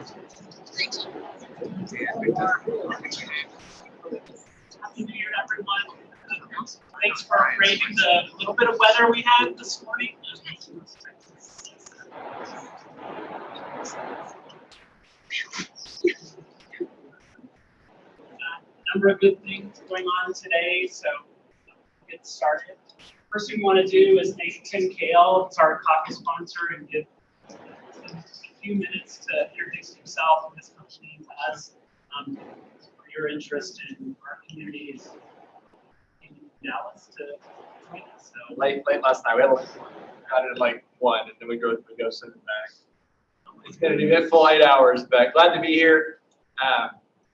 Happy New Year, everyone. Thanks for braving the little bit of weather we had this morning. A number of good things going on today, so get started. First thing we want to do is thank Tim Kale. It's our coffee sponsor, and give a few minutes to introduce himself and his company to us. For your interest in our communities in Dallas to join us. So late last night, we had got it at like 1, and then we go send it back. It's been an eventful 8 hours, but glad to be here.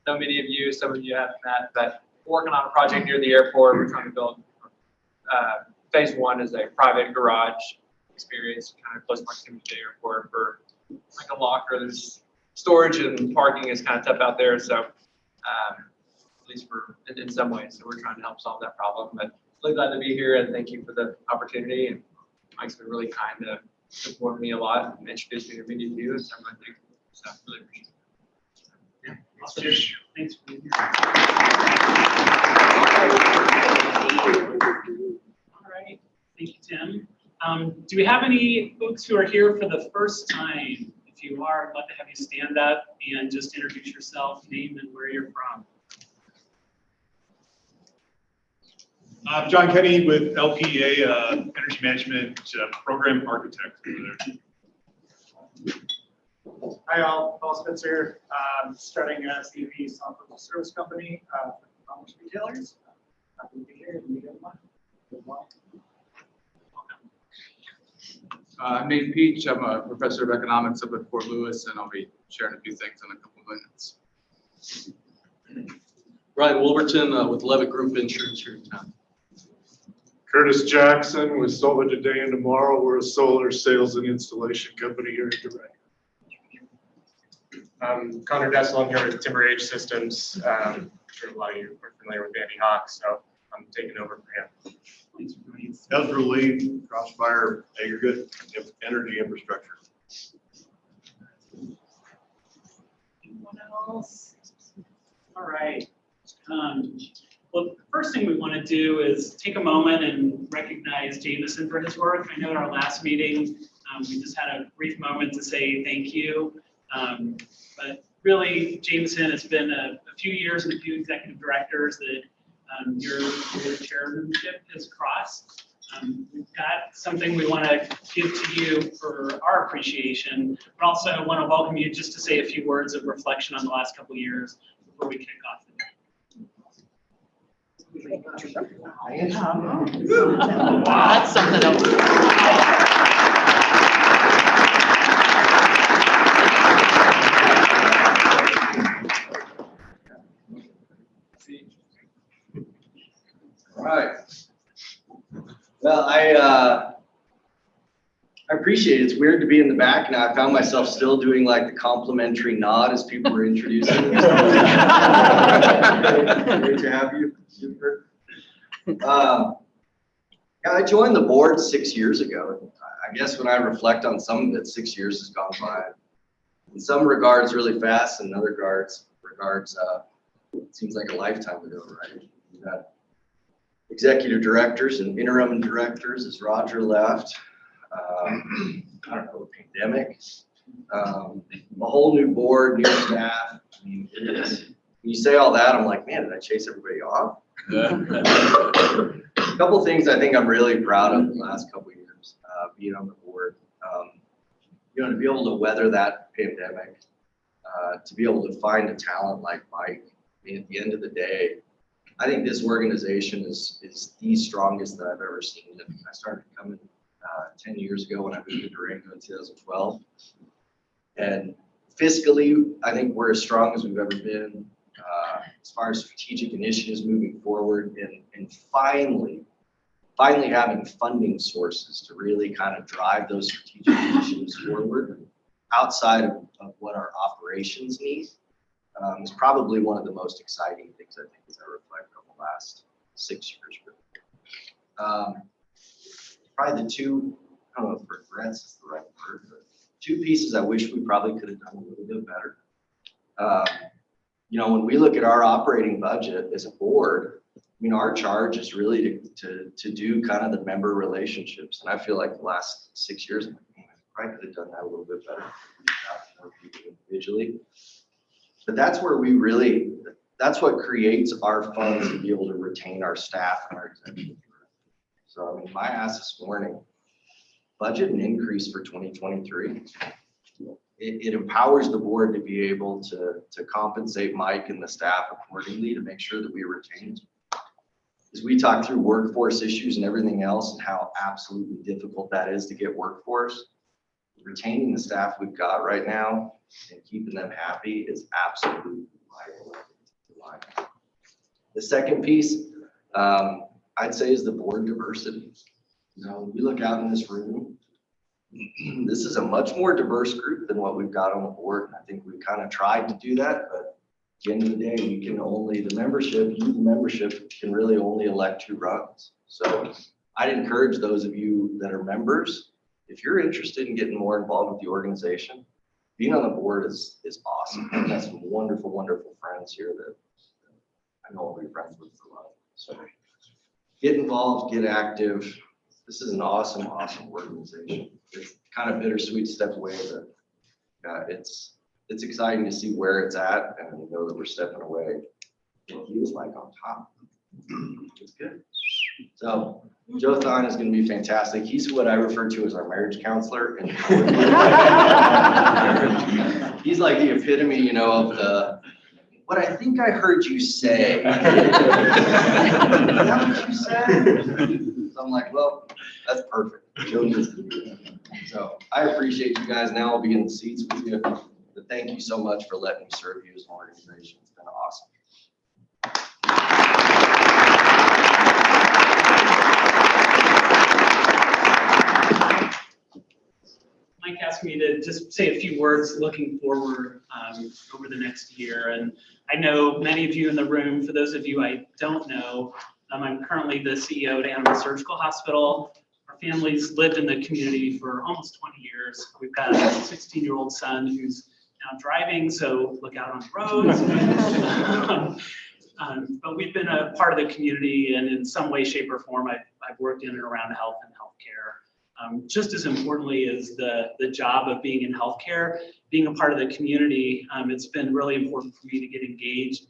Know many of you, some of you haven't met, but we're working on a project near the airport. We're trying to build phase 1 is a private garage experience, kind of close proximity to the airport for like a locker. There's storage and parking is kind of tough out there, so at least for in some ways. So we're trying to help solve that problem. But really glad to be here, and thank you for the opportunity. And Mike's been really kind to support me a lot and introduce me to many of you, and so I'm really thankful. So really appreciate it. yeah, awesome. Thanks for being here. All right, thank you, Tim. Do we have any folks who are here for the first time? If you are, I'd love to have you stand up and just introduce yourself, name, and where you're from. I'm John Kenny with LPA, Energy Management Program Architect over there. Hi all, Paul Spencer, starting a CV software service company for e-commerce retailers. Happy to be here and meet everyone. I'm Nate Peach. I'm a professor of economics up at Fort Lewis, and I'll be sharing a few things in a couple of minutes. Ryan Wolverton with Levitt Group Insurance here in town. Curtis Jackson with Solar Today and Tomorrow. We're a solar sales and installation company here in Durango. Connor Dessel, I'm here with Timber Age Systems. I'm sure a lot of you are familiar with Andy Hawk, so I'm taking over for him. Ezra Lee, Crossfire Aggregate Energy Infrastructure. Anyone else? All right. Well, the first thing we want to do is take a moment and recognize Jameson for his work. I know in our last meeting, we just had a brief moment to say thank you. But really, Jameson, it's been a few years and a few executive directors that your chairmanship has crossed. We've got something we want to give to you for our appreciation, but also want to welcome you just to say a few words of reflection on the last couple of years before we kick off the day. That's something else. All right. Well, I appreciate it. It's weird to be in the back now. I found myself still doing like the complimentary nod as people were introducing me. Great to have you. Super. Yeah, I joined the board 6 years ago. I guess when I reflect on some of it, 6 years has gone by. In some regards, really fast. In other regards, it seems like a lifetime ago, right? We've got executive directors and interim directors as Roger left. I don't know, the pandemic, a whole new board, new staff. I mean, when you say all that, I'm like, man, did I chase everybody off? A couple of things I think I'm really proud of the last couple of years, being on the board. To be able to weather that pandemic, to be able to find a talent like Mike. I mean, at the end of the day, I think this organization is the strongest that I've ever seen. I started coming 10 years ago when I moved to Durango in 2012. And fiscally, I think we're as strong as we've ever been as far as strategic initiatives moving forward, and finally having funding sources to really kind of drive those strategic initiatives forward outside of what our operations need. Is probably one of the most exciting things I think as I reflect on the last 6 years. Probably the two, I don't know if regrets is the right word, but two pieces I wish we probably could have done a little bit better. You know, when we look at our operating budget as a board, I mean, our charge is really to do kind of the member relationships. And I feel like the last 6 years, I probably could have done that a little bit better. More people individually. But that's where we really, that's what creates our funds to be able to retain our staff and our executive. So I mean, my ask this morning, budget an increase for 2023. It empowers the board to be able to compensate Mike and the staff accordingly to make sure that we retain. As we talk through workforce issues and everything else and how absolutely difficult that is to get workforce, retaining the staff we've got right now and keeping them happy is absolutely vital. The second piece, I'd say, is the board diversity. You know, we look out in this room, this is a much more diverse group than what we've got on the board. And I think we've kind of tried to do that, but at the end of the day, we can only, the membership can really only elect 2 runs. So I'd encourage those of you that are members, if you're interested in getting more involved with the organization, being on the board is awesome. I've got some wonderful, wonderful friends here that I know I'll be friends with for life. So get involved, get active. This is an awesome, awesome organization. It's kind of bittersweet to step away, but it's exciting to see where it's at and know that we're stepping away. What he was like on top. It's good. So Joe Thon is going to be fantastic. He's what I refer to as our marriage counselor. And he's like the epitome, you know, of the, what I think I heard you say. Is that what you said? So I'm like, well, that's perfect. Joe needs to do that. So I appreciate you guys. Now I'll be in the seats with you. But thank you so much for letting me serve you as an organization. It's been awesome. Mike asked me to just say a few words looking forward over the next year. And I know many of you in the room, for those of you I don't know, I'm currently the CEO at Animal Surgical Hospital. Our family's lived in the community for almost 20 years. We've got a 16-year-old son who's now driving, so look out on the roads. But we've been a part of the community, and in some way, shape, or form, I've worked in and around health and healthcare. Just as importantly as the job of being in healthcare, being a part of the community, it's been really important for me to get engaged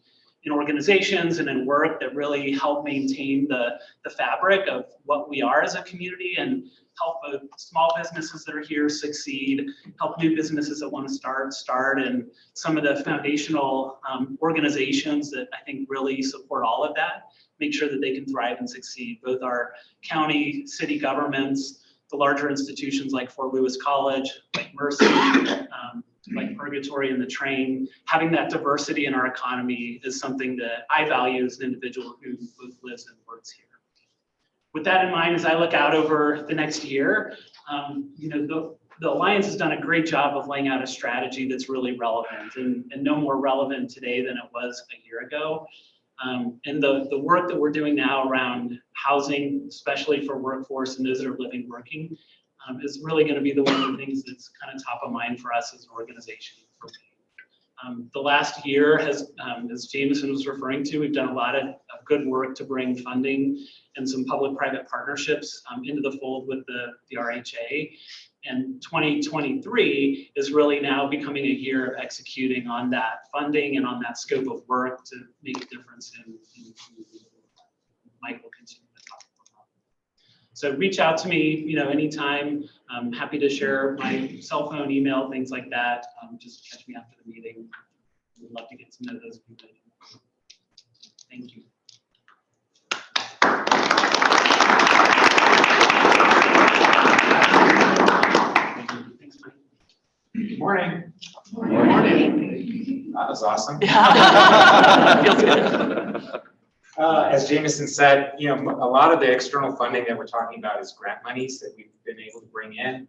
in organizations and in work that really help maintain the fabric of what we are as a community and help small businesses that are here succeed, help new businesses that want to start, and some of the foundational organizations that I think really support all of that, make sure that they can thrive and succeed, both our county, city governments, the larger institutions like Fort Lewis College, like Mercy, like Purgatory and the Train. Having that diversity in our economy is something that I value as an individual who both lives and works here. With that in mind, as I look out over the next year, you know, the Alliance has done a great job of laying out a strategy that's really relevant and no more relevant today than it was a year ago. And the work that we're doing now around housing, especially for workforce and those that are living, working, is really going to be one of the things that's kind of top of mind for us as an organization. The last year has, as Jameson was referring to, we've done a lot of good work to bring funding and some public-private partnerships into the fold with the RHA. And 2023 is really now becoming a year of executing on that funding and on that scope of work to make a difference in the community. Mike will continue to talk about that. So reach out to me, you know, anytime. I'm happy to share my cell phone, email, things like that. Just catch me after the meeting. We'd love to get to know those people. Thank you. Thanks, Mike. Good morning. Morning. That was awesome. Feels good. As Jameson said, you know, a lot of the external funding that we're talking about is grant monies that we've been able to bring in.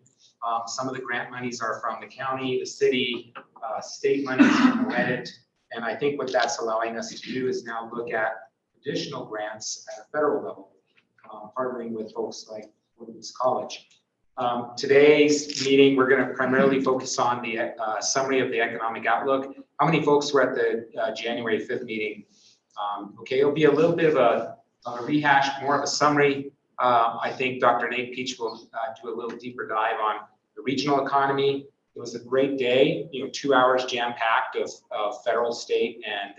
Some of the grant monies are from the county, the city, state monies from Reddit. And I think what that's allowing us to do is now look at additional grants at a federal level, partnering with folks like Fort Lewis College. Today's meeting, we're going to primarily focus on the summary of the economic outlook. How many folks were at the January 5th meeting? Okay, it'll be a little bit of a rehash, more of a summary. I think Dr. Nate Peach will do a little deeper dive on the regional economy. It was a great day, 2 hours jam-packed of federal, state, and,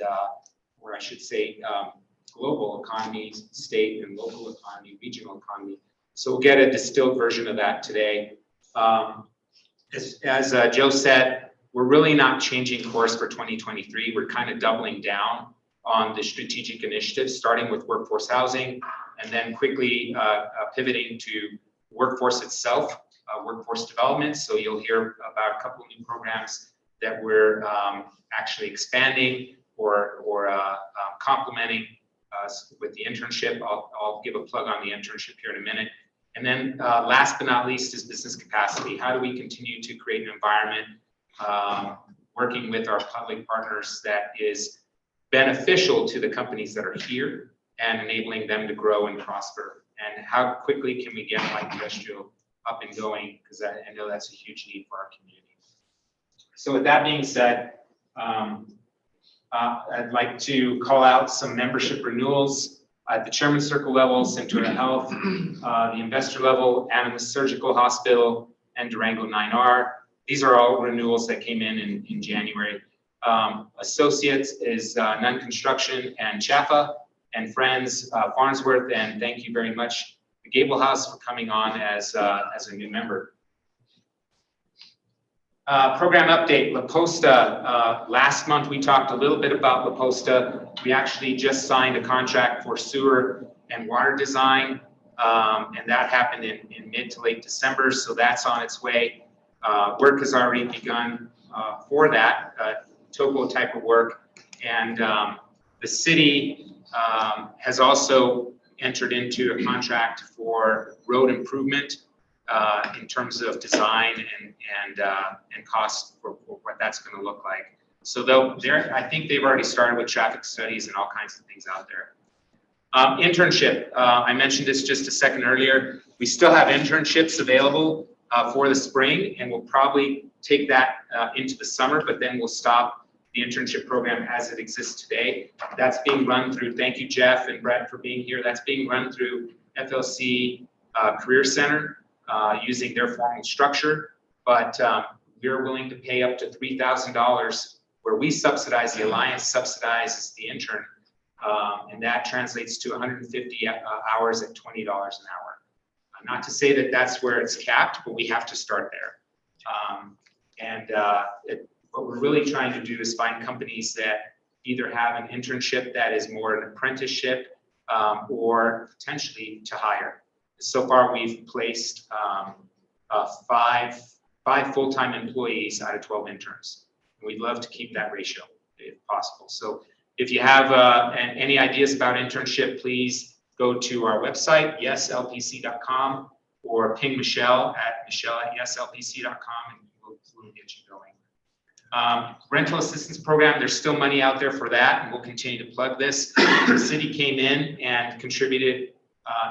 or I should say, global economy, state and local economy, regional economy. So we'll get a distilled version of that today. As Joe said, we're really not changing course for 2023. We're kind of doubling down on the strategic initiatives, starting with workforce housing, and then quickly pivoting to workforce itself, workforce development. So you'll hear about a couple of new programs that we're actually expanding or complementing with the internship. I'll give a plug on the internship here in a minute. And then last but not least is business capacity. How do we continue to create an environment working with our public partners that is beneficial to the companies that are here and enabling them to grow and prosper? And how quickly can we get light industrial up and going? Because I know that's a huge need for our community. So with that being said, I'd like to call out some membership renewals at the Chairman Circle level, Centura Health, the investor level, Animas Surgical Hospital, and Durango 9R. These are all renewals that came in January. Associates is Nunn Construction and Chaffa, and Friends, Farnsworth, and thank you very much, the Gable House, for coming on as a new member. Program update, La Posta. Last month we talked a little bit about La Posta. We actually just signed a contract for sewer and water design, and that happened in mid to late December, so that's on its way. Work has already begun for that topo type of work, and the city has also entered into a contract for road improvement in terms of design and cost for what that's going to look like. So I think they've already started with traffic studies and all kinds of things out there. Internship, I mentioned this just a second earlier. We still have internships available for the spring, and we'll probably take that into the summer, but then we'll stop the internship program as it exists today. That's being run through, thank you, Jeff and Brett, for being here. That's being run through FLC Career Center using their formal structure, but we're willing to pay up to $3,000 where we subsidize, the Alliance subsidizes the intern, and that translates to 150 hours at $20 an hour. Not to say that that's where it's capped, but we have to start there. What we're really trying to do is find companies that either have an internship that is more an apprenticeship or potentially to hire. So far, we've placed five full-time employees out of 12 interns. We'd love to keep that ratio if possible. So if you have any ideas about internship, please go to our website, yeslpc.com, or ping Michelle at yeslpc.com, and we'll get you going. Rental assistance program, there's still money out there for that, and we'll continue to plug this. The city came in and contributed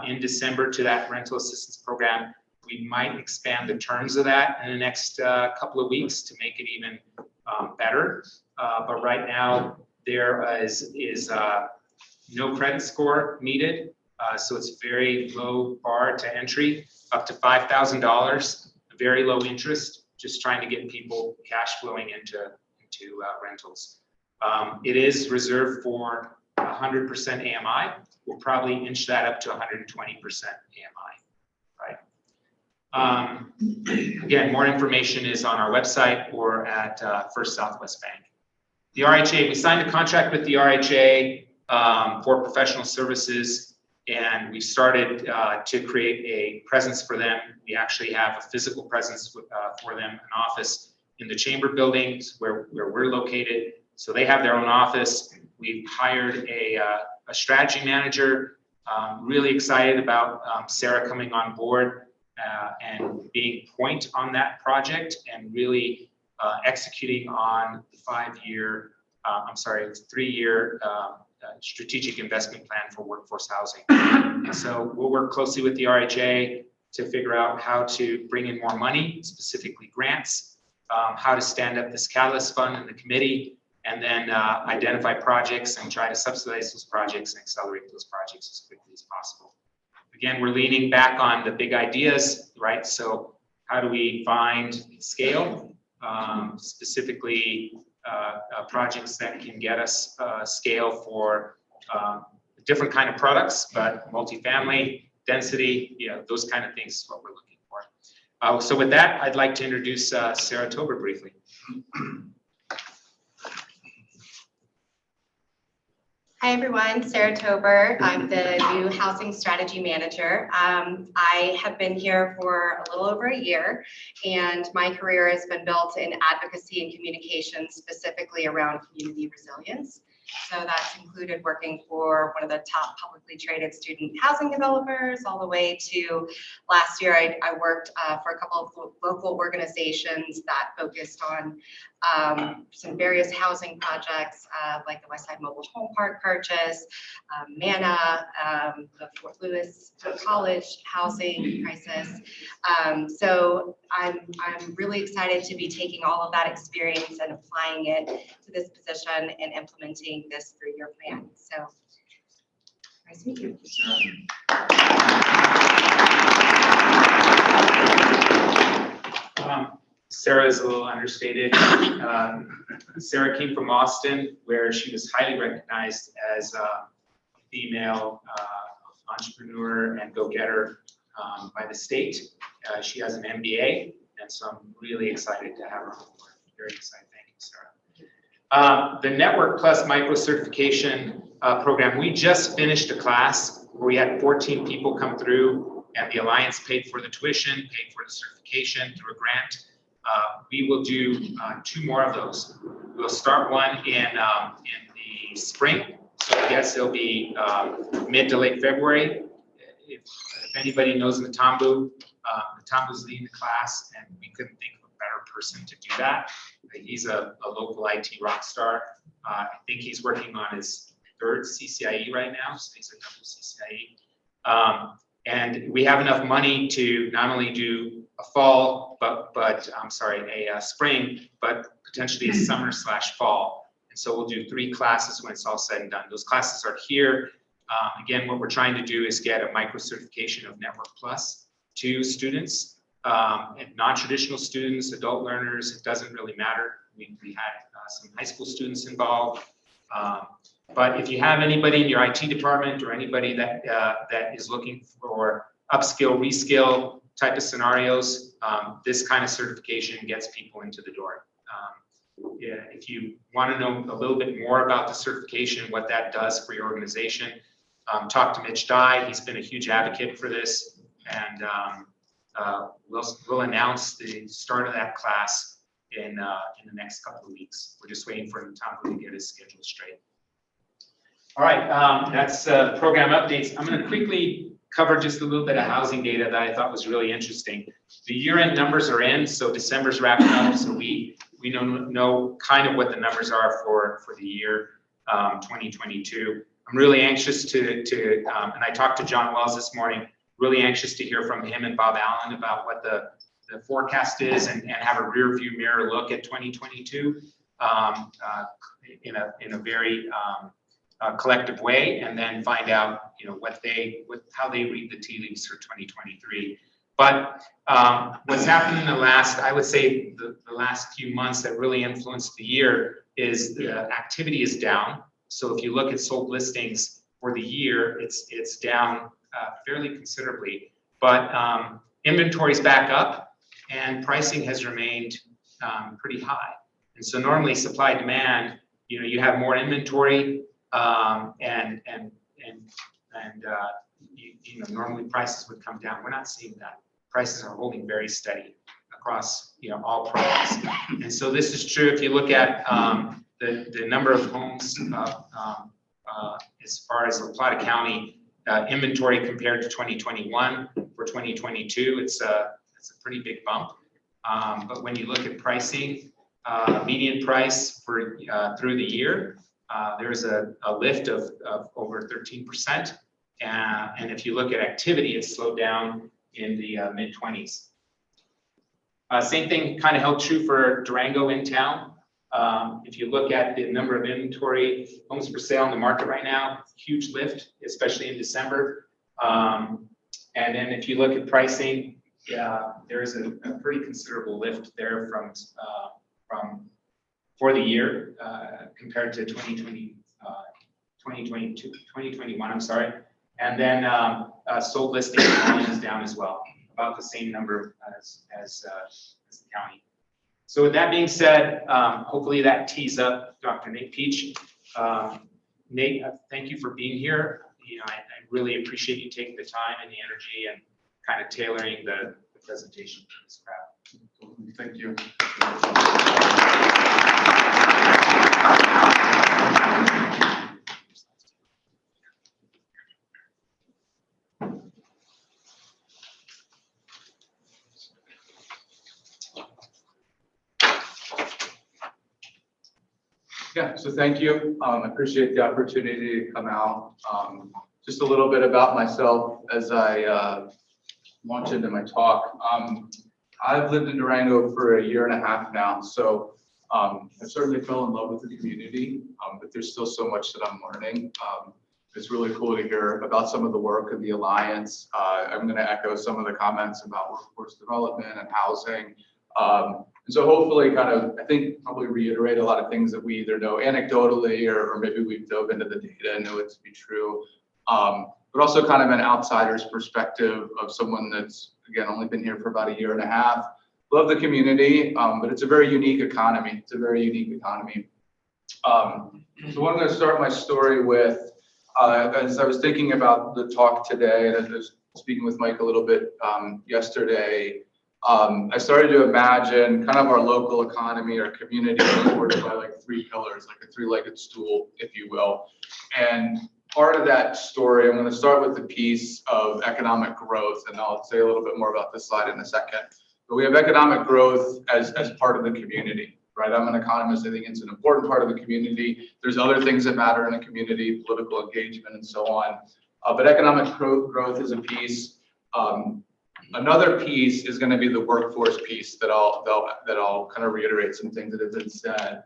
in December to that rental assistance program. We might expand the terms of that in the next couple of weeks to make it even better. But right now, there is no credit score needed. So it's very low bar to entry, up to $5,000, very low interest, just trying to get people cash flowing into rentals. It is reserved for 100% AMI. We'll probably inch that up to 120% AMI, right? Again, more information is on our website or at First Southwest Bank. The RHA, we signed a contract with the RHA for professional services, and we started to create a presence for them. We actually have a physical presence for them, an office in the chamber buildings where we're located. So they have their own office. We've hired a strategy manager. Really excited about Sarah coming on board and being point on that project and really executing on the 3-year strategic investment plan for workforce housing. So we'll work closely with the RHA to figure out how to bring in more money, specifically grants, how to stand up this Catalyst Fund in the committee, and then identify projects and try to subsidize those projects and accelerate those projects as quickly as possible. Again, we're leaning back on the big ideas, right? So how do we find scale, specifically projects that can get us scale for different kind of products, but multifamily, density, those kind of things is what we're looking for. So with that, I'd like to introduce Sarah Tober briefly. Hi, everyone. Sarah Tober. I'm the new Housing Strategy Manager. I have been here for a little over a year, and my career has been built in advocacy and communication, specifically around community resilience. So that's included working for one of the top publicly traded student housing developers, all the way to last year, I worked for a couple of local organizations that focused on some various housing projects, like the Westside Mobile Home Park purchase, MANA, the Fort Lewis College housing crisis. So I'm really excited to be taking all of that experience and applying it to this position and implementing this 3-year plan. So nice to meet you. Sarah is a little understated. Sarah came from Austin, where she was highly recognized as a female entrepreneur and go-getter by the state. She has an MBA, and so I'm really excited to have her on board. Very excited. Thank you, Sarah. The Network Plus Micro Certification program, we just finished a class where we had 14 people come through, and the Alliance paid for the tuition, paid for the certification through a grant. We will do 2 more of those. We'll start one in the spring. So I guess it'll be mid to late February. If anybody knows Natambu, Natambu's leading the class, and we couldn't think of a better person to do that. He's a local IT rock star. I think he's working on his 3rd CCIE right now, so he's a double CCIE. And we have enough money to not only do a fall, but I'm sorry, a spring, but potentially a summer/fall. And so we'll do 3 classes when it's all said and done. Those classes are here. Again, what we're trying to do is get a micro certification of Network Plus to students, and non-traditional students, adult learners. It doesn't really matter. We had some high school students involved. But if you have anybody in your IT department or anybody that is looking for upskill, reskill type of scenarios, this kind of certification gets people into the door. If you want to know a little bit more about the certification, what that does for your organization, talk to Mitch Dye. He's been a huge advocate for this, and we'll announce the start of that class in the next couple of weeks. We're just waiting for Natambu to get his schedule straight. All right, that's program updates. I'm going to quickly cover just a little bit of housing data that I thought was really interesting. The year-end numbers are in, so December's wrapping up, so we know kind of what the numbers are for the year 2022. I'm really anxious to and I talked to John Wells this morning, really anxious to hear from him and Bob Allen about what the forecast is and have a rear view mirror look at 2022 in a very collective way, and then find out, how they read the tea leaves for 2023. But what's happened in I would say the last few months that really influenced the year is the activity is down. So if you look at sold listings for the year, it's down fairly considerably, but inventory's back up and pricing has remained pretty high. And so normally supply demand, you have more inventory, normally prices would come down. We're not seeing that. Prices are holding very steady across all products. And so this is true if you look at the number of homes as far as La Plata County inventory compared to 2021. For 2022, it's a pretty big bump. But when you look at pricing, median price for through the year, there's a lift of over 13%. And if you look at activity, it's slowed down. in the mid-20s. Same thing kind of held true for Durango in town. If you look at the number of inventory homes for sale in the market right now, huge lift, especially in December. And then if you look at pricing, there is a pretty considerable lift there for the year compared to 2021, I'm sorry. And then sold listing volume is down as well, about the same number as the county. So with that being said, hopefully that tees up Dr. Nate Peach. Nate, thank you for being here. I really appreciate you taking the time and the energy and kind of tailoring the presentation for this crowd. Thank you. Yeah, so thank you. I appreciate the opportunity to come out. Just a little bit about myself as I launch into my talk. I've lived in Durango for 1.5 years now, so I certainly fell in love with the community, but there's still so much that I'm learning. It's really cool to hear about some of the work of the Alliance. I'm going to echo some of the comments about workforce development and housing. And so hopefully I think probably reiterate a lot of things that we either know anecdotally or maybe we've dove into the data and know it to be true. But also kind of an outsider's perspective of someone that's, again, only been here for about 1.5 years. Love the community, but it's a very unique economy. It's a very unique economy. So what I'm going to start my story with, as I was thinking about the talk today, and I was speaking with Mike a little bit yesterday, I started to imagine kind of our local economy, our community supported by like 3 pillars, like a 3-legged stool, if you will. And part of that story, I'm going to start with the piece of economic growth, and I'll say a little bit more about this slide in a second. But we have economic growth as part of the community, right? I'm an economist. I think it's an important part of the community. There's other things that matter in a community, political engagement and so on. But economic growth is a piece. Another piece is going to be the workforce piece that I'll kind of reiterate some things that have been said.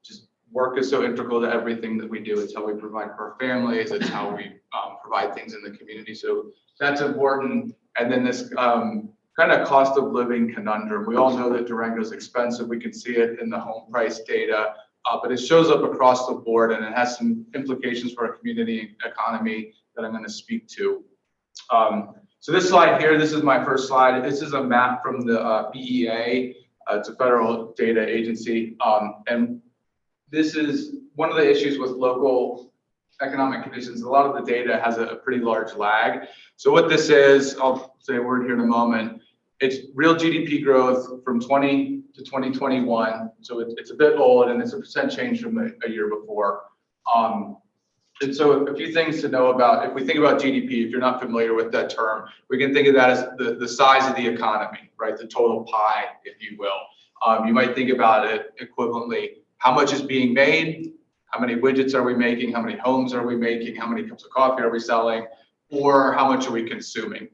Just work is so integral to everything that we do. It's how we provide for our families. It's how we provide things in the community. So that's important. And then this kind of cost of living conundrum. We all know that Durango is expensive. We can see it in the home price data, but it shows up across the board and it has some implications for our community economy that I'm going to speak to. So this slide here, this is my first slide. This is a map from the BEA. It's a federal data agency. And this is one of the issues with local economic conditions. A lot of the data has a pretty large lag. So what this is, I'll say a word here in a moment. It's real GDP growth from 20 to 2021. So it's a bit old and it's a % change from a year before. And so a few things to know about, if we think about GDP, if you're not familiar with that term, we can think of that as the size of the economy, right? The total pie, if you will. You might think about it equivalently. How much is being made? How many widgets are we making? How many homes are we making? How many cups of coffee are we selling? Or how much are we consuming?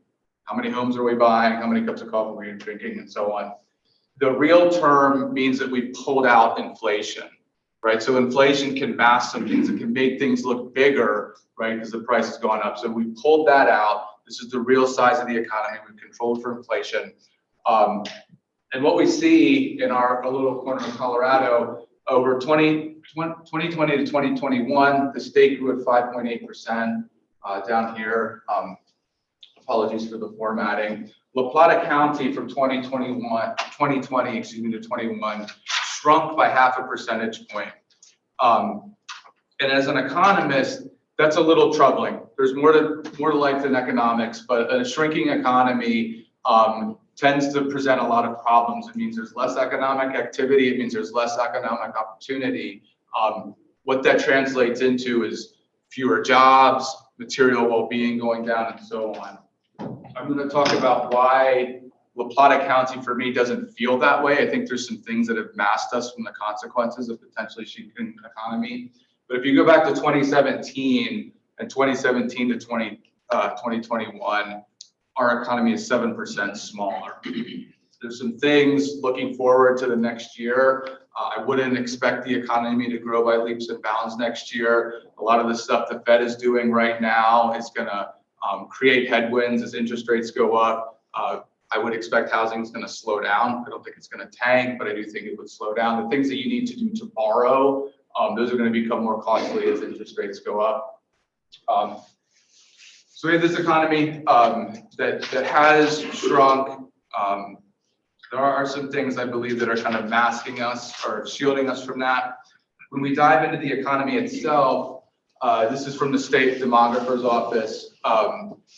How many homes are we buying? How many cups of coffee are we drinking? And so on. The real term means that we pulled out inflation. Right, so inflation can mask some things. It can make things look bigger, right, because the price has gone up. So we pulled that out. This is the real size of the economy. We've controlled for inflation. And what we see in our little corner of Colorado, over 2020 to 2021, the state grew at 5.8%. Down here, apologies for the formatting. La Plata County from 2020 to 21. Shrunk by 0.5 percentage point. And as an economist, that's a little troubling. There's more to life than economics, but a shrinking economy tends to present a lot of problems. It means there's less economic activity. It means there's less economic opportunity. What that translates into is fewer jobs, material well-being going down, and so on. I'm going to talk about why La Plata County, for me, doesn't feel that way. I think there's some things that have masked us from the consequences of potentially shrinking economy. But if you go back to 2017 and 2017 to 2021, our economy is 7% smaller. There's some things looking forward to the next year. I wouldn't expect the economy to grow by leaps and bounds next year. A lot of the stuff the Fed is doing right now is going to create headwinds as interest rates go up. I would expect housing is going to slow down. I don't think it's going to tank, but I do think it would slow down. The things that you need to do to borrow, those are going to become more costly as interest rates go up. So we have this economy that has shrunk. There are some things I believe that are kind of masking us or shielding us from that. When we dive into the economy itself, this is from the state demographer's office.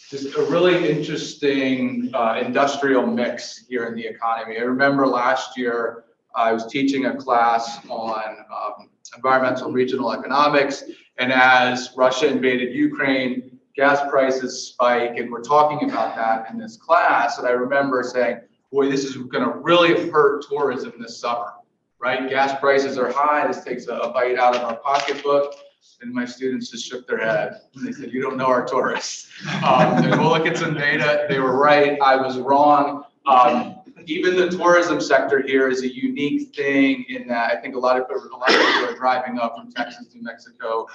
Just a really interesting industrial mix here in the economy. I remember last year I was teaching a class on environmental regional economics, and as Russia invaded Ukraine, gas prices spike, and we're talking about that in this class. And I remember saying, boy, this is going to really hurt tourism this summer, right? Gas prices are high. This takes a bite out of our pocketbook. And my students just shook their head. And they said, you don't know our tourists. And we'll look at some data. They were right. I was wrong. Even the tourism sector here is a unique thing in that I think a lot of people are driving up from Texas to Mexico.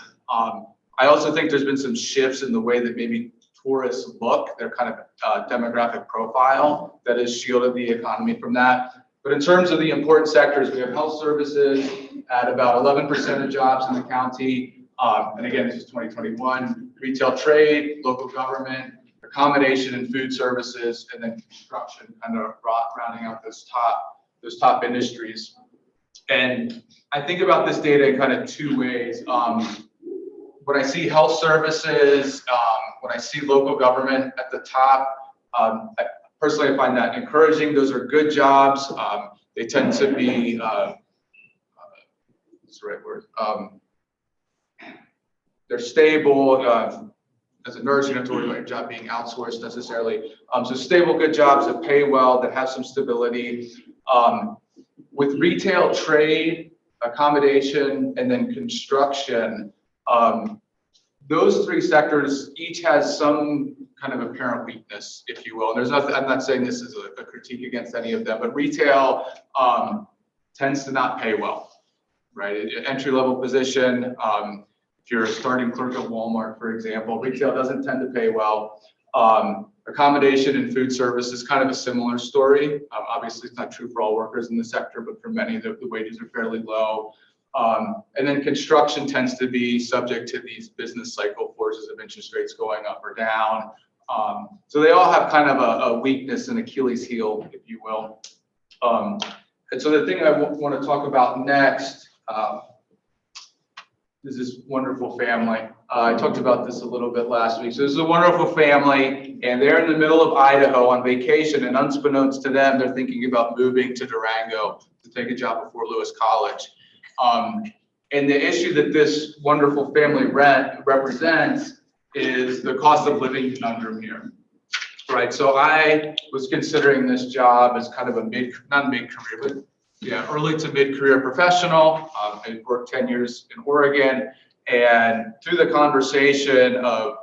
I also think there's been some shifts in the way that maybe tourists look, their kind of demographic profile that has shielded the economy from that. But in terms of the important sectors, we have health services at about 11% of jobs in the county. And again, this is 2021, retail trade, local government, accommodation and food services, and then construction, kind of rounding out those top industries. And I think about this data in kind of two ways. When I see health services, when I see local government at the top, personally, I find that encouraging. Those are good jobs. They tend to be, what's the right word? They're stable. As a nurse, you don't have to worry about your job being outsourced necessarily. So stable, good jobs that pay well, that have some stability. With retail, trade, accommodation, and then construction, those three sectors each has some kind of apparent weakness, if you will. And there's nothing, I'm not saying this is a critique against any of them, but retail tends to not pay well, right? Entry-level position, if you're a starting clerk at Walmart, for example, retail doesn't tend to pay well. Accommodation and food service is kind of a similar story. Obviously, it's not true for all workers in the sector, but for many, the wages are fairly low. And then construction tends to be subject to these business cycle forces of interest rates going up or down. So they all have kind of a weakness, an Achilles heel, if you will. And so the thing I want to talk about next is this wonderful family. I talked about this a little bit last week. So this is a wonderful family, and they're in the middle of Idaho on vacation, and unbeknownst to them, they're thinking about moving to Durango to take a job at Fort Lewis College. And the issue that this wonderful family represents is the cost of living conundrum here, right? So I was considering this job as kind of a not mid-career, but yeah, early to mid-career professional. I worked 10 years in Oregon, and through the conversation of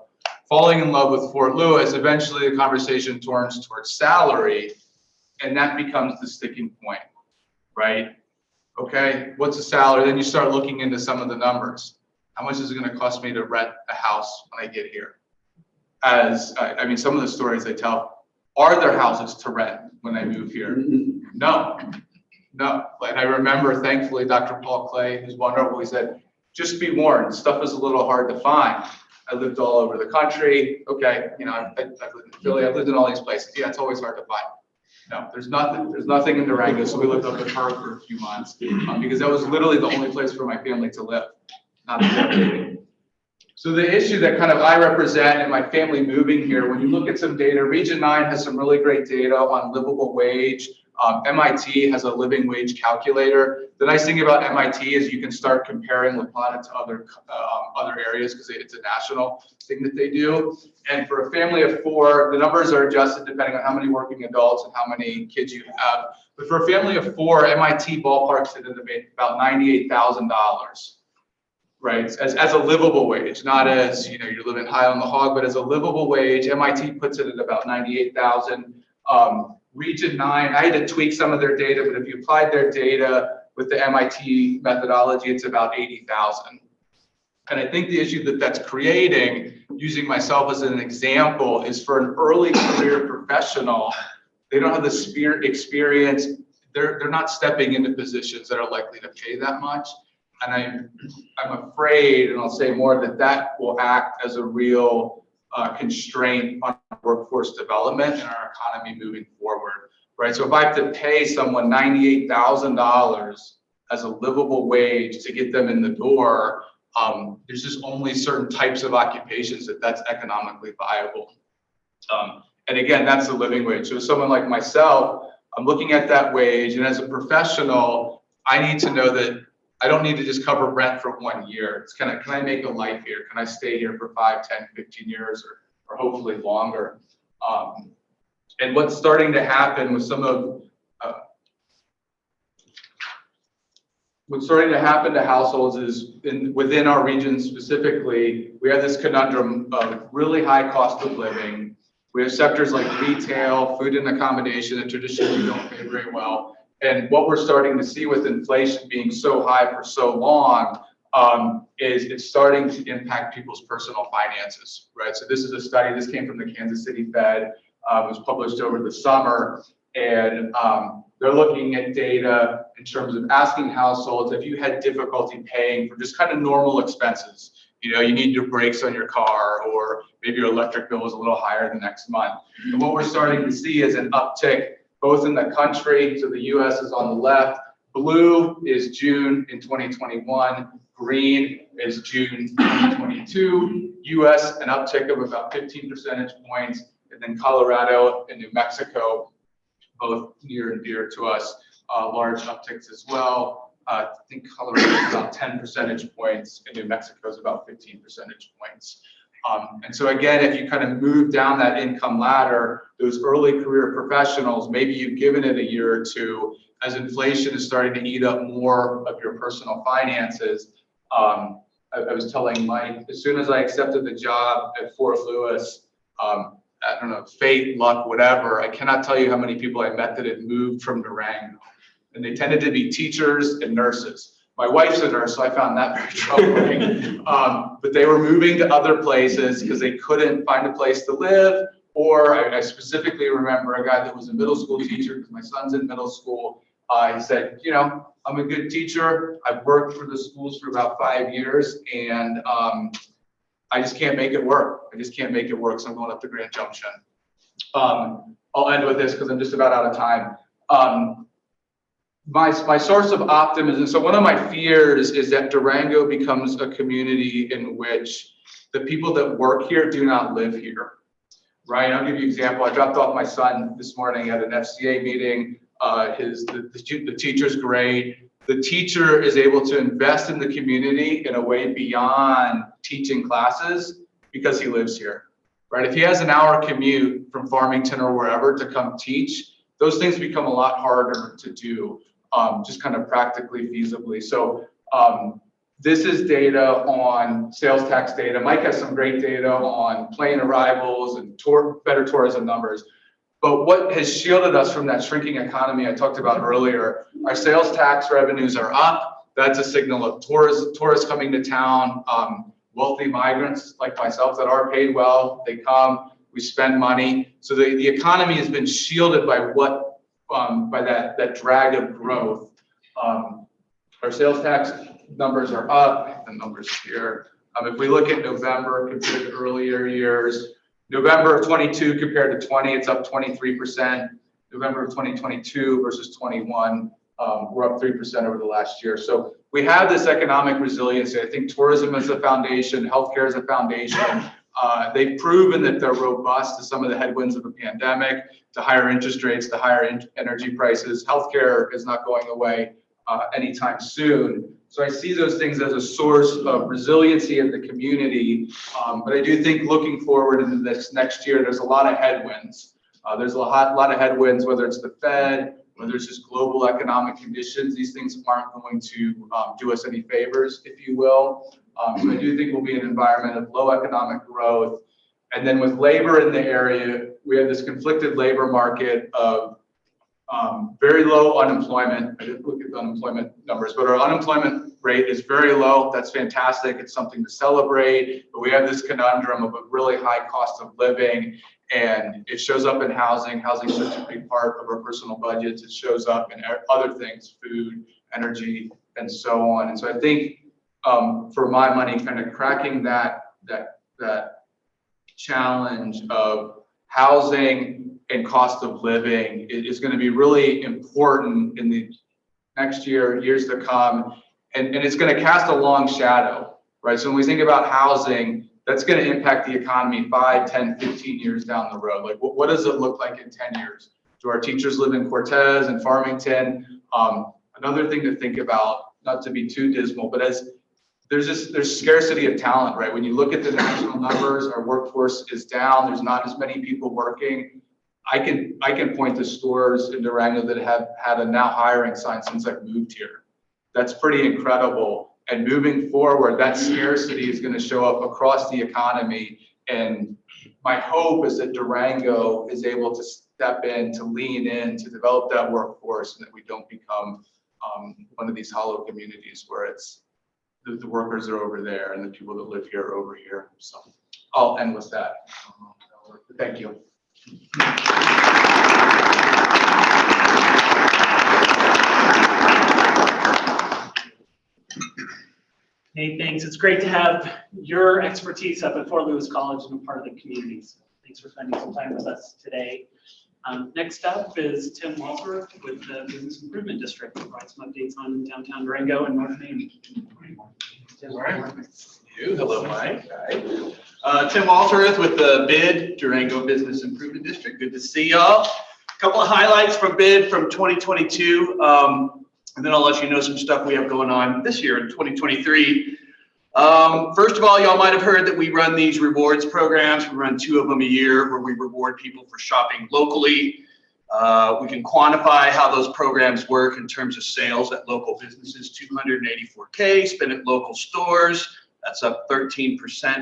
falling in love with Fort Lewis, eventually the conversation turns towards salary, and that becomes the sticking point, right? Okay, what's the salary? Then you start looking into some of the numbers. How much is it going to cost me to rent a house when I get here? I mean, some of the stories they tell, are there houses to rent when I move here? No. And I remember, thankfully, Dr. Paul Clay, who's wonderful, he said, just be warned, stuff is a little hard to find. I lived all over the country. Okay, you know, I've lived in Philly, I've lived in all these places. Yeah, it's always hard to find. No, there's nothing in Durango, so we lived up in Perth for a few months because that was literally the only place for my family to live. So the issue that kind of I represent and my family moving here, when you look at some data, Region 9 has some really great data on livable wage. MIT has a living wage calculator. The nice thing about MIT is you can start comparing La Plata to other areas because it's a national thing that they do. And for a family of 4, the numbers are adjusted depending on how many working adults and how many kids you have. But for a family of 4, MIT ballparks it at about $98,000, right? As a livable wage, not as, you know, you're living high on the hog, but as a livable wage. MIT puts it at about 98,000. Region 9, I had to tweak some of their data, but if you applied their data with the MIT methodology, it's about 80,000. And I think the issue that that's creating, using myself as an example, is for an early career professional, they don't have the experience. They're not stepping into positions that are likely to pay that much. And I'm afraid, and I'll say more, that will act as a real constraint on workforce development and our economy moving forward, right? So if I have to pay someone $98,000 as a livable wage to get them in the door, there's just only certain types of occupations that's economically viable. And again, that's the living wage. So someone like myself, I'm looking at that wage, and as a professional, I need to know that I don't need to just cover rent for 1 year. It's can I make a life here? Can I stay here for 5, 10, 15 years or hopefully longer? And what's starting to happen with some of what's starting to happen to households is within our region specifically, we have this conundrum of really high cost of living. We have sectors like retail, food and accommodation that traditionally don't pay very well. And what we're starting to see with inflation being so high for so long is it's starting to impact people's personal finances, right? So this is a study, this came from the Kansas City Fed, it was published over the summer, and they're looking at data in terms of asking households, if you had difficulty paying for just kind of normal expenses, you know, you need your brakes on your car, or maybe your electric bill is a little higher the next month. And what we're starting to see is an uptick both in the country, so the US is on the left, blue is June in 2021, green is June 2022, US an uptick of about 15 percentage points, and then Colorado and New Mexico, both near and dear to us, large upticks as well. I think Colorado is about 10 percentage points, and New Mexico is about 15 percentage points. And so again, if you kind of move down that income ladder, those early career professionals, maybe you've given it a year or two, as inflation is starting to eat up more of your personal finances. I was telling Mike, as soon as I accepted the job at Fort Lewis, I don't know, fate, luck, whatever, I cannot tell you how many people I met that had moved from Durango. And they tended to be teachers and nurses. My wife's a nurse, so I found that very troubling. But they were moving to other places because they couldn't find a place to live. Or I specifically remember a guy that was a middle school teacher, because my son's in middle school. He said, you know, I'm a good teacher. I've worked for the schools for about 5 years, and I just can't make it work. I just can't make it work, so I'm going up to Grand Junction. I'll end with this because I'm just about out of time. My source of optimism, so one of my fears is that Durango becomes a community in which the people that work here do not live here, right? I'll give you an example. I dropped off my son this morning at an FCA meeting. The teacher's great. The teacher is able to invest in the community in a way beyond teaching classes because he lives here, right? If he has an hour commute from Farmington or wherever to come teach, those things become a lot harder to do. Just kind of practically feasibly. So this is data on sales tax data. Mike has some great data on plane arrivals and better tourism numbers. But what has shielded us from that shrinking economy I talked about earlier, our sales tax revenues are up. That's a signal of tourists coming to town, wealthy migrants like myself that are paid well, they come, we spend money. So the economy has been shielded by by that drag of growth. Our sales tax numbers are up, the numbers here. If we look at November compared to earlier years, November of 22 compared to 20, it's up 23%. November of 2022 versus 21, we're up 3% over the last year. So we have this economic resiliency. I think tourism is a foundation, healthcare is a foundation. They've proven that they're robust to some of the headwinds of the pandemic, to higher interest rates, to higher energy prices. Healthcare is not going away anytime soon. So I see those things as a source of resiliency in the community. But I do think looking forward into this next year, there's a lot of headwinds. There's a lot of headwinds, whether it's the Fed, whether it's just global economic conditions. These things aren't going to do us any favors, if you will. So I do think we'll be in an environment of low economic growth. And then with labor in the area, we have this conflicted labor market of very low unemployment. I didn't look at the unemployment numbers, but our unemployment rate is very low. That's fantastic. It's something to celebrate. But we have this conundrum of a really high cost of living, and it shows up in housing. Housing is such a big part of our personal budgets. It shows up in other things, food, energy, and so on. And so I think for my money, kind of cracking that challenge of housing and cost of living is going to be really important in the next years to come. And it's going to cast a long shadow, right? So when we think about housing, that's going to impact the economy 5, 10, 15 years down the road. Like, what does it look like in 10 years? Do our teachers live in Cortez and Farmington? Another thing to think about, not to be too dismal, but as there's scarcity of talent, right? When you look at the national numbers, our workforce is down. There's not as many people working. I can point to stores in Durango that have had a now hiring sign since I've moved here. That's pretty incredible. And moving forward, that scarcity is going to show up across the economy. And my hope is that Durango is able to step in, to lean in, to develop that workforce, and that we don't become one of these hollow communities where it's the workers are over there and the people that live here are over here. So I'll end with that. Thank you. Hey, thanks. It's great to have your expertise up at Fort Lewis College and a part of the community. So thanks for spending some time with us today. Next up is Tim Walter with the Business Improvement District. Provide some updates on downtown Durango and North Main. All right. Hello, Mike. Hi. Tim Waltereth with the BID, Durango Business Improvement District. Good to see y'all. A couple of highlights from BID from 2022. And then I'll let you know some stuff we have going on this year in 2023. First of all, y'all might have heard that we run these rewards programs. We run 2 of them a year where we reward people for shopping locally. We can quantify how those programs work in terms of sales at local businesses, 284K spent at local stores. That's up 13%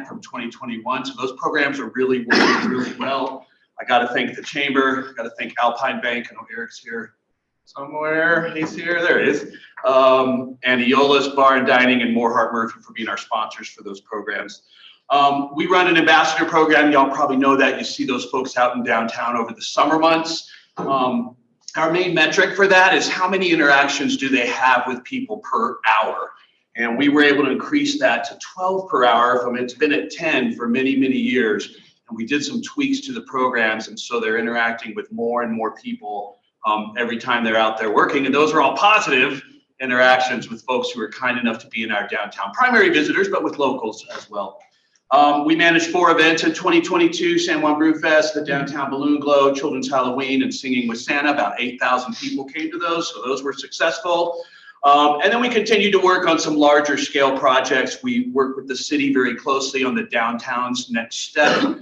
from 2021. So those programs are really working really well. I got to thank the Chamber. I got to thank Alpine Bank. I know Eric's here somewhere. He's here. There it is. And Eola's Bar and Dining and Moorheart Murphy for being our sponsors for those programs. We run an ambassador program. Y'all probably know that. You see those folks out in downtown over the summer months. Our main metric for that is how many interactions do they have with people per hour. And we were able to increase that to 12 per hour from it's been at 10 for many, many years. And we did some tweaks to the programs. And so they're interacting with more and more people every time they're out there working. And those are all positive interactions with folks who are kind enough to be in our downtown, primary visitors, but with locals as well. We managed 4 events in 2022, San Juan Brew Fest, the Downtown Balloon Glow, Children's Halloween, and Singing with Santa. About 8,000 people came to those, so those were successful. And then we continued to work on some larger scale projects. We worked with the city very closely on the downtown's next step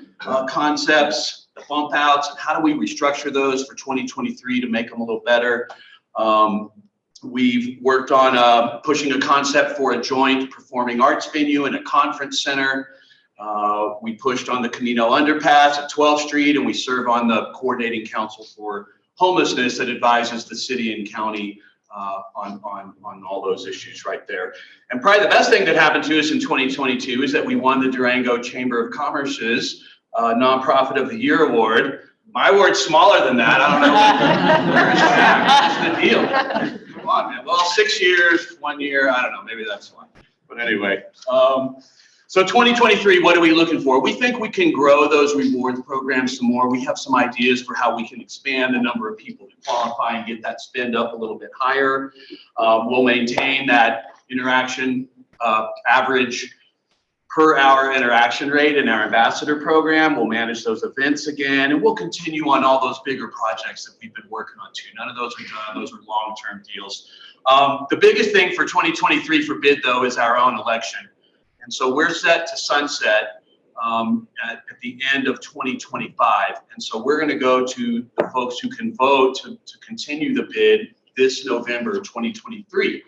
concepts, the bump outs, and how do we restructure those for 2023 to make them a little better. We've worked on pushing a concept for a joint performing arts venue and a conference center. We pushed on the Camino Underpass at 12th Street, and we serve on the Coordinating Council for Homelessness that advises the city and county on all those issues right there. And probably the best thing that happened to us in 2022 is that we won the Durango Chamber of Commerce's Nonprofit of the Year Award. My award's smaller than that. I don't know. What's the deal? Come on, man. Well, 6 years, 1 year. I don't know. Maybe that's one. But anyway, so 2023, what are we looking for? We think we can grow those rewards programs some more. We have some ideas for how we can expand the number of people to qualify and get that spend up a little bit higher. We'll maintain that interaction average per hour interaction rate in our ambassador program. We'll manage those events again, and we'll continue on all those bigger projects that we've been working on too. None of those are done. Those are long-term deals. The biggest thing for 2023 for BID, though, is our own election. And so we're set to sunset at the end of 2025. And so we're going to go to the folks who can vote to continue the BID this November 2023.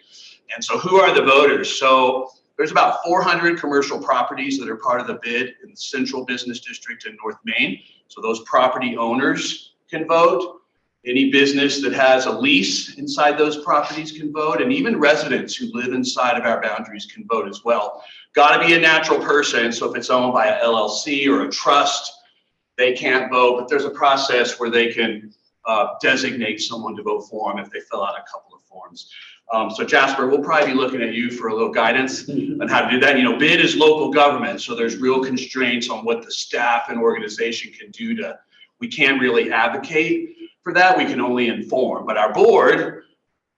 And so who are the voters? So There's about 400 commercial properties that are part of the bid in the Central Business District in North Main. So those property owners can vote. Any business that has a lease inside those properties can vote, and even residents who live inside of our boundaries can vote as well. Got to be a natural person, so if it's owned by a LLC or a trust, they can't vote, but there's a process where they can designate someone to vote for them if they fill out a couple of forms. So Jasper, we'll probably be looking at you for a little guidance on how to do that. You know, BID is local government, so there's real constraints on what the staff and organization can do to, we can't really advocate for that, we can only inform, but our board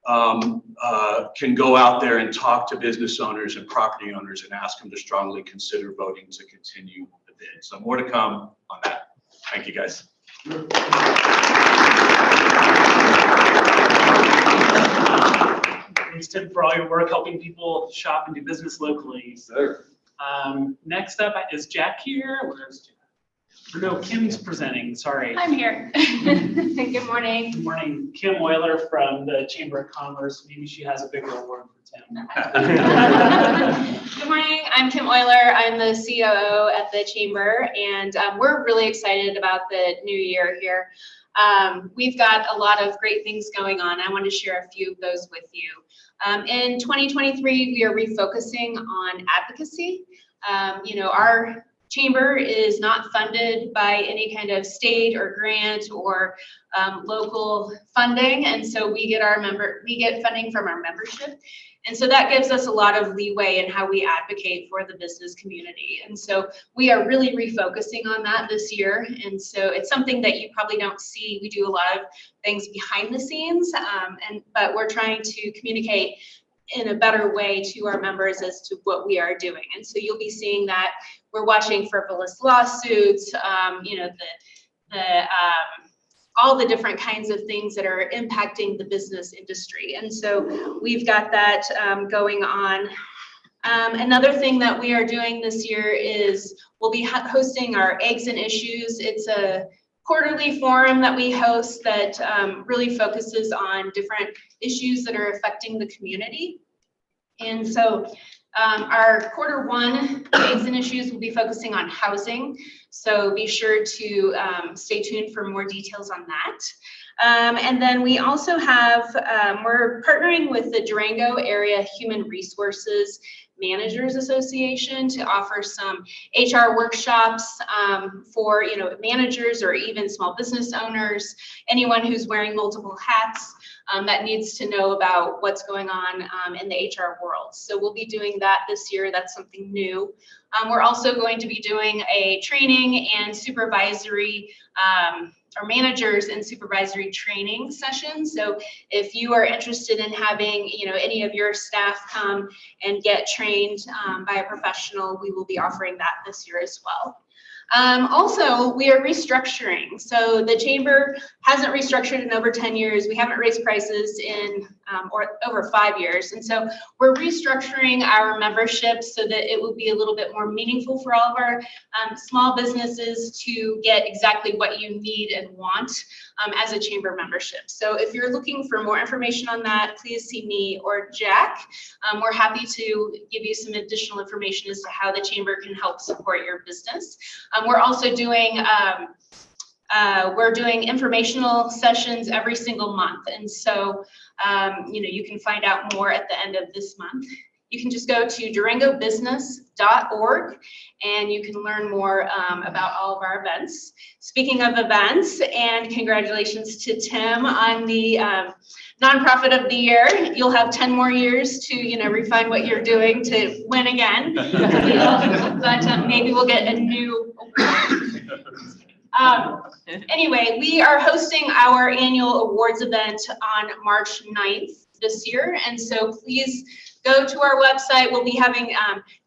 can go out there and talk to business owners and property owners and ask them to strongly consider voting to continue the bid. So more to come on that. Thank you, guys. Thanks, Tim, for all your work helping people shop and do business locally. Sure. Next up is Jack here. Where's Jack? Or no, Kim's presenting, sorry. I'm here. Good morning. Good morning, Kim Euler from the Chamber of Commerce. Maybe she has a bigger award for Tim. Good morning, I'm Kim Euler. I'm the COO at the Chamber, and we're really excited about the new year here. We've got a lot of great things going on. I want to share a few of those with you. In 2023, we are refocusing on advocacy. You know, our Chamber is not funded by any kind of state or grant or local funding, and so we get funding from our membership, and so that gives us a lot of leeway in how we advocate for the business community. And so we are really refocusing on that this year, and so it's something that you probably don't see. We do a lot of things behind the scenes, but we're trying to communicate in a better way to our members as to what we are doing. And so you'll be seeing that we're watching frivolous lawsuits, you know, all the different kinds of things that are impacting the business industry. And so we've got that going on. Another thing that we are doing this year is we'll be hosting our Eggs and Issues. It's a quarterly forum that we host that really focuses on different issues that are affecting the community. And so our Q1 Eggs and Issues will be focusing on housing. So be sure to stay tuned for more details on that. And then we also have, we're partnering with the Durango Area Human Resources Managers Association to offer some HR workshops for, you know, managers or even small business owners, anyone who's wearing multiple hats that needs to know about what's going on in the HR world. So we'll be doing that this year. That's something new. We're also going to be doing a training and supervisory or managers and supervisory training session. So if you are interested in having, you know, any of your staff come and get trained by a professional, we will be offering that this year as well. Also, we are restructuring. So the Chamber hasn't restructured in over 10 years. We haven't raised prices in or over 5 years. And so we're restructuring our membership so that it will be a little bit more meaningful for all of our small businesses to get exactly what you need and want as a Chamber membership. So if you're looking for more information on that, please see me or Jack. We're happy to give you some additional information as to how the Chamber can help support your business. We're also doing informational sessions every single month. And so, you know, you can find out more at the end of this month. You can just go to durangobusiness.org and you can learn more about all of our events. Speaking of events, and congratulations to Tim on the Nonprofit of the Year. You'll have 10 more years to, you know, refine what you're doing to win again. But maybe we'll get a new award. Anyway, we are hosting our annual awards event on March 9th this year. And so please go to our website. We'll be having,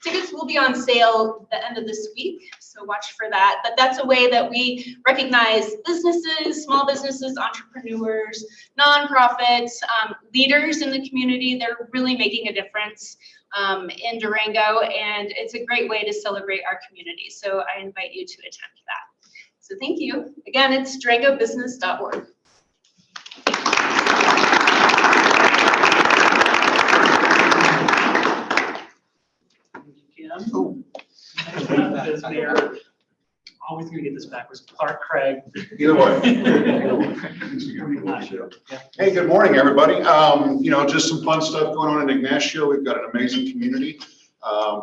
tickets will be on sale at the end of this week. So watch for that. But that's a way that we recognize businesses, small businesses, entrepreneurs, nonprofits, leaders in the community. They're really making a difference in Durango. And it's a great way to celebrate our community. So I invite you to attend that. So thank you. Again, it's durangobusiness.org. Kim. As mayor. Always gonna get this backwards. Clark Craig. Either way. Hey, good morning, everybody. Just some fun stuff going on in Ignacio. We've got an amazing community.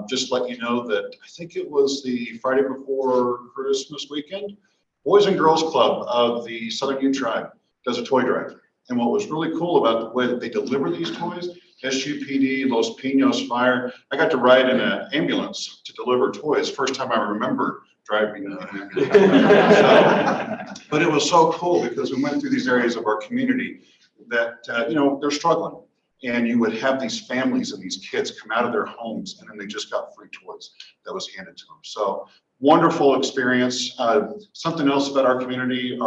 Just let you know that I think it was the Friday before Christmas weekend, Boys and Girls Club of the Southern Ute Tribe does a toy drive. And what was really cool about the way that they deliver these toys, SUPD, Los Pinos Fire, I got to ride in an ambulance to deliver toys. First time I remember driving an ambulance. But it was so cool because we went through these areas of our community that, they're struggling. And you would have these families and these kids come out of their homes and then they just got free toys that was handed to them. So wonderful experience. Something else about our community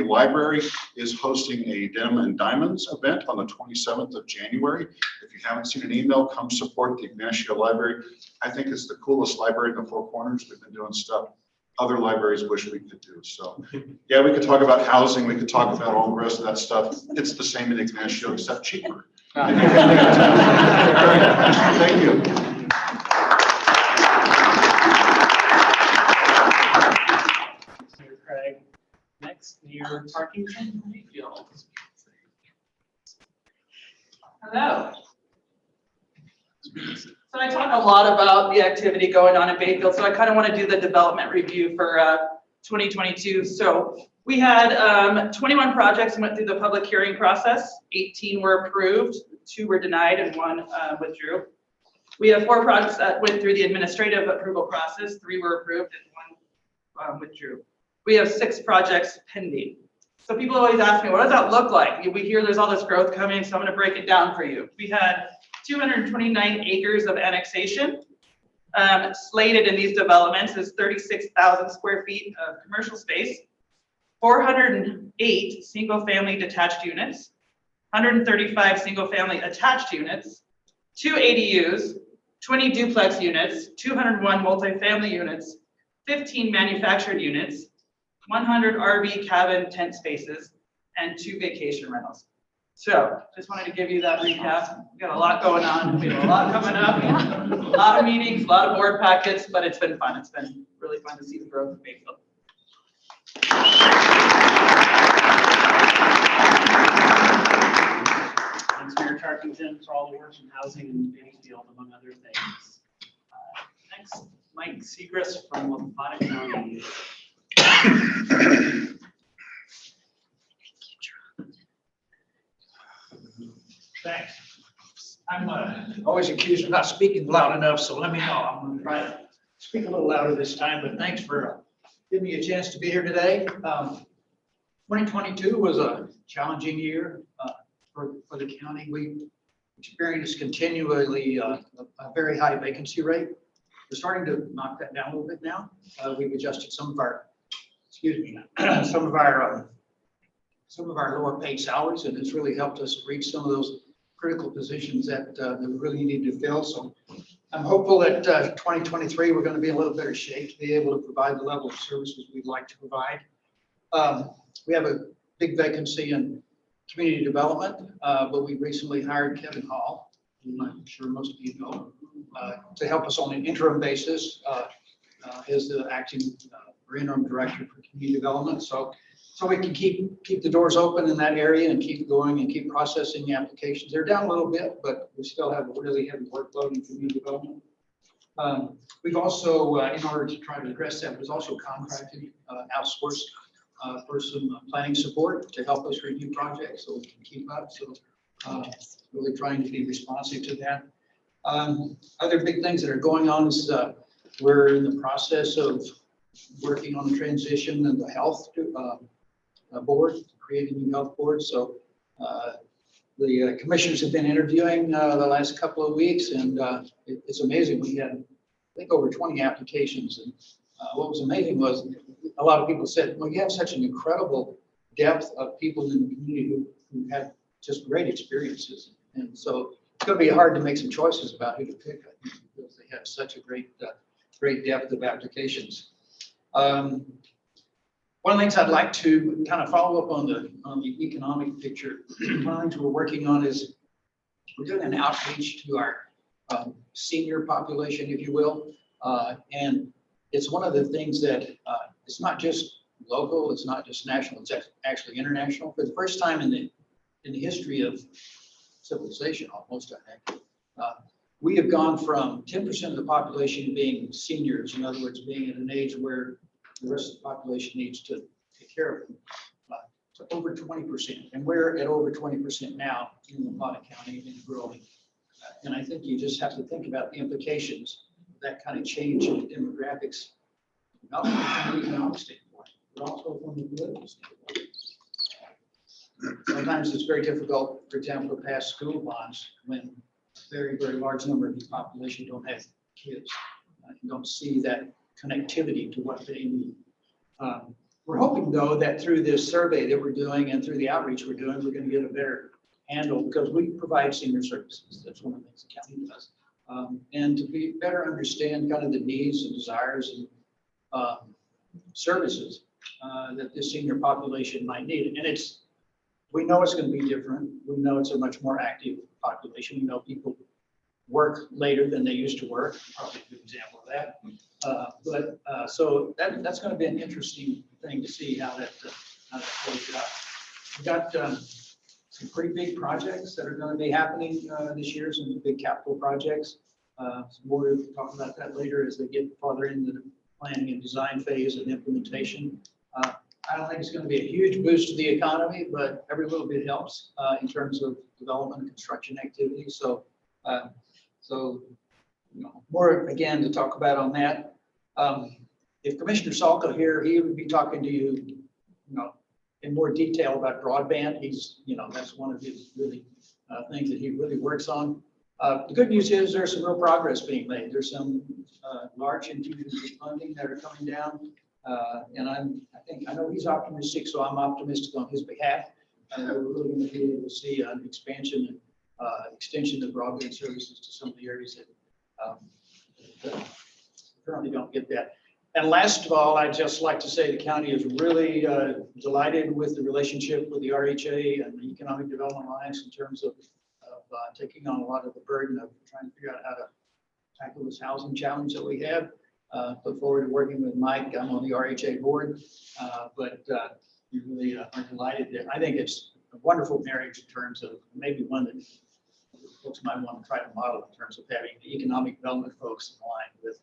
library is hosting a Denim and Diamonds event on the 27th of January. If you haven't seen an email, come support the Ignacio Library. I think it's the coolest library in the Four Corners. We've been doing stuff other libraries wish we could do. So yeah, we could talk about housing. We could talk about all the rest of that stuff. It's the same in Ignacio except cheaper. Thank you. Mayor Craig. Next, Mayor Parkington Mayfield. Hello. So I talk a lot about the activity going on in Bayfield, so I kind of want to do the development review for 2022. So we had 21 projects went through the public hearing process. 18 were approved, 2 were denied, and 1 withdrew. We have 4 projects that went through the administrative approval process. 3 were approved and 1 withdrew. We have 6 projects pending. So people always ask me, what does that look like? We hear there's all this growth coming, so I'm going to break it down for you. We had 229 acres of annexation. Slated in these developments is 36,000 square feet of commercial space, 408 single-family detached units, 135 single-family attached units, 2 ADUs, 20 duplex units, 201 multifamily units, 15 manufactured units, 100 RV cabin tent spaces, and 2 vacation rentals. So just wanted to give you that recap. We got a lot going on. We have a lot coming up, a lot of meetings, a lot of board packets, but it's been fun. It's been really fun to see the growth of Bayfield. Thanks, Mayor Tarkington, for all the work in housing in Bayfield, among other things. Next, Mike Segrist from Lafayette County. Thanks. I'm always accused of not speaking loud enough, so let me know. I'm going to try to speak a little louder this time, but thanks for giving me a chance to be here today. 2022 was a challenging year for the county. We experienced continually a very high vacancy rate. We're starting to knock that down a little bit now. We've adjusted some of our lower paid salaries, and it's really helped us reach some of those critical positions that we really need to fill. So I'm hopeful that 2023, we're going to be in a little better shape to be able to provide the level of services we'd like to provide. We have a big vacancy in community development, but we recently hired Kevin Hall, who I'm sure most of you know, to help us on an interim basis as the acting or interim director for community development. So we can keep the doors open in that area and keep going and keep processing the applications. They're down a little bit, but we still have a really heavy workload in community development. We've also, in order to try to address that, was also contracted, outsourced for some planning support to help us review projects so we can keep up. So really trying to be responsive to that. Other big things that are going on is we're in the process of working on the transition and the health board, creating a new health board. So the commissioners have been interviewing the last couple of weeks, and it's amazing. We had, I think, over 20 applications. And what was amazing was a lot of people said, well, you have such an incredible depth of people in the community who had just great experiences. And so it's going to be hard to make some choices about who to pick, I think, because they have such a great depth of applications. One of the things I'd like to kind of follow up on the economic picture. One of the things we're working on is we're doing an outreach to our senior population, if you will. And it's one of the things that it's not just local, it's not just national, it's actually international. For the first time in the history of civilization, almost, I think, we have gone from 10% of the population being seniors, in other words, being at an age where the rest of the population needs to take care of them, to over 20%. And we're at over 20% now in LaPlata County and growing. And I think you just have to think about the implications of that kind of change in demographics, not only from an economic standpoint, but also from a political standpoint. Sometimes it's very difficult, for example, to pass school bonds when a very, very large number of the population don't have kids and don't see that connectivity to what they need. We're hoping, though, that through this survey that we're doing and through the outreach we're doing, we're going to get a better handle, because we provide senior services. That's one of the things the county does. And to be better understand kind of the needs and desires and services that this senior population might need. And we know it's going to be different. We know it's a much more active population. We know people work later than they used to work, probably a good example of that. So that's going to be an interesting thing to see how that plays out. We've got some pretty big projects that are going to be happening this year, some big capital projects. Some more to talk about that later as they get farther into the planning and design phase and implementation. I don't think it's going to be a huge boost to the economy, but every little bit helps in terms of development and construction activities. So more again to talk about on that. If Commissioner Salka here, he would be talking to you, in more detail about broadband. That's one of his really things that he really works on. The good news is there's some real progress being made. There's some large infusions of funding that are coming down. And I know he's optimistic, so I'm optimistic on his behalf. We're really going to be able to see an expansion and extension of broadband services to some of the areas that currently don't get that. And last of all, I'd just like to say the county is really delighted with the relationship with the RHA and the Economic Development Alliance in terms of taking on a lot of the burden of trying to figure out how to tackle this housing challenge that we have. Look forward to working with Mike. I'm on the RHA board, but we really are delighted that I think it's a wonderful marriage in terms of maybe one that folks might want to try to model in terms of having the economic development folks in line with,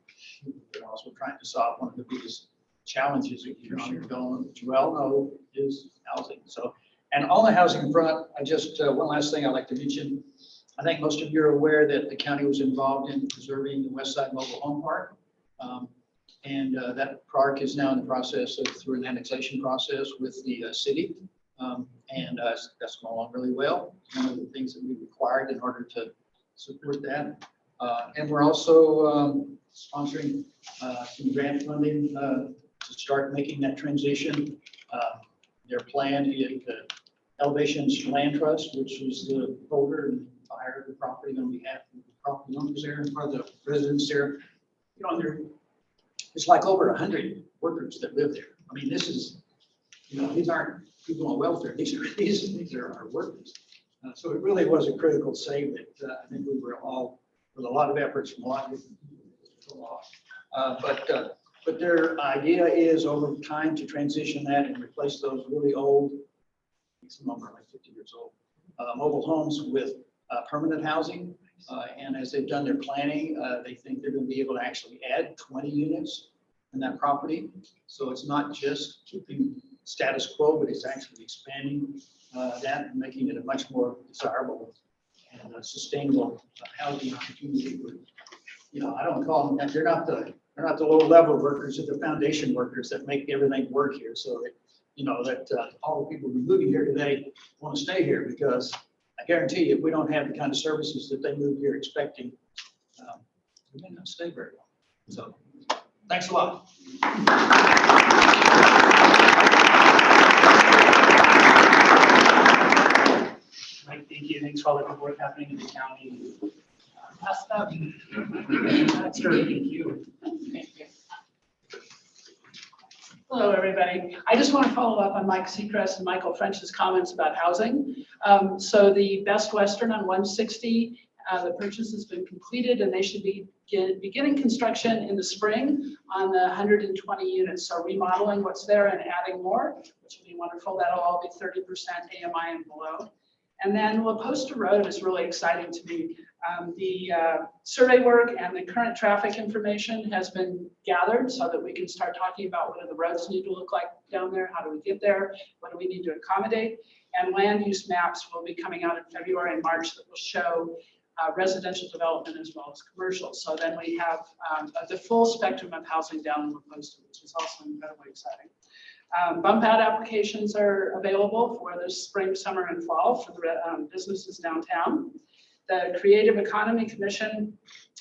but also trying to solve one of the biggest challenges of economic development, which we all know is housing. So, and on the housing front, I just, one last thing I'd like to mention. I think most of you are aware that the county was involved in preserving the West Side Mobile Home Park. And that park is now in the process of, through an annexation process with the city. And that's going along really well. One of the things that we required in order to support that. And we're also sponsoring some grant funding to start making that transition. Their plan is the Elevations Land Trust, which is the holder and buyer of the property on behalf of the property owners there, or the residents there. It's like over 100 workers that live there. I mean, this is, these aren't people on welfare. These are our workers. So it really was a critical save that I think we were all, with a lot of efforts from a lot of people, but their idea is over time to transition that and replace those really old, some of them are like 50 years old, mobile homes with permanent housing. And as they've done their planning, they think they're going to be able to actually add 20 units in that property. So it's not just keeping status quo, but it's actually expanding that and making it a much more desirable and sustainable housing opportunity. I don't call them that. They're not the low level workers, they're the foundation workers that make everything work here. So that all the people who are moving here today want to stay here, because I guarantee you, if we don't have the kind of services that they moved here expecting, we may not stay very long. So, thanks a lot. Mike, thank you. Thanks for all the good work happening in the county. Pass that. That's great. Thank you. Hello, everybody. I just want to follow up on Mike Seacrest and Michael French's comments about housing. So the Best Western on 160 The purchase has been completed and they should be beginning construction in the spring on the 120 units. So remodeling what's there and adding more, which will be wonderful. That'll all be 30% AMI and below. And then La Posta Road is really exciting to me. The survey work and the current traffic information has been gathered so that we can start talking about what do the roads need to look like down there, how do we get there, what do we need to accommodate. And land use maps will be coming out in February and March that will show residential development as well as commercial. So then we have the full spectrum of housing down in La Posta, which is also incredibly exciting. Bump out applications are available for the spring, summer, and fall for the businesses downtown. The Creative Economy Commission,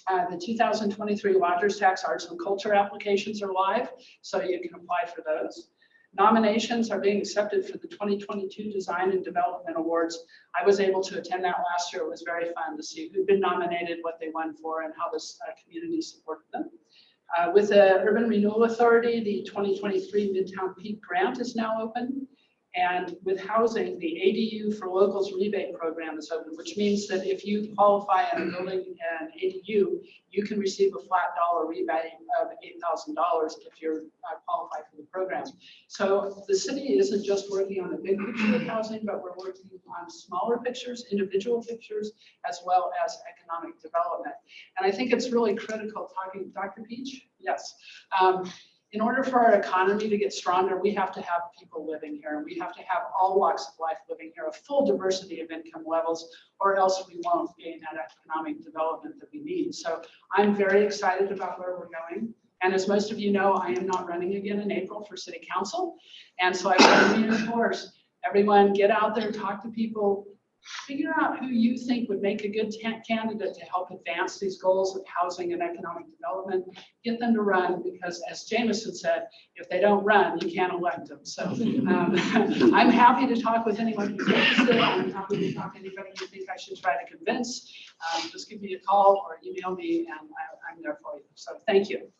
the 2023 Lodgers Tax Arts and Culture applications are live, so you can apply for those. Nominations are being accepted for the 2022 Design and Development Awards. I was able to attend that last year. It was very fun to see who'd been nominated, what they won for, and how this community supported them. With the Urban Renewal Authority, the 2023 Midtown Peak Grant is now open. And with housing, the ADU for Locals rebate program is open, which means that if you qualify in building an ADU, you can receive a flat dollar rebate of $8,000 if you're qualified for the program. So the city isn't just working on the big picture of housing, but we're working on smaller pictures, individual pictures, as well as economic development. And I think it's really critical talking, Dr. Peach? Yes. In order for our economy to get stronger, we have to have people living here. We have to have all walks of life living here, a full diversity of income levels, or else we won't gain that economic development that we need. So I'm very excited about where we're going. And as most of you know, I am not running again in April for city council. And so I want to reinforce everyone, get out there, talk to people, figure out who you think would make a good candidate to help advance these goals of housing and economic development. Get them to run, because as Jameson said, if they don't run, you can't elect them. So I'm happy to talk with anyone who's interested. I'm happy to talk to anybody you think I should try to convince. Just give me a call or email me, and I'm there for you. So thank you.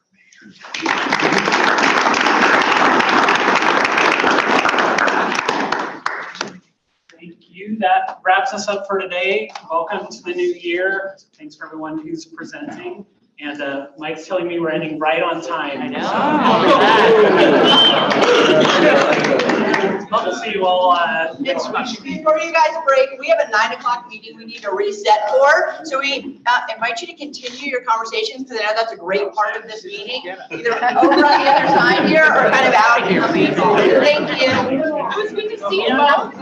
Thank you. That wraps us up for today. Welcome to the new year. Thanks for everyone who's presenting. And Mike's telling me we're ending right on time. I know. We'll see you all. Before you guys break, we have a 9 o'clock meeting we need to reset for. So we invite you to continue your conversations, because I know that's a great part of this meeting. Either over on the other side here or kind of out here. Thank you. It was good to see you both.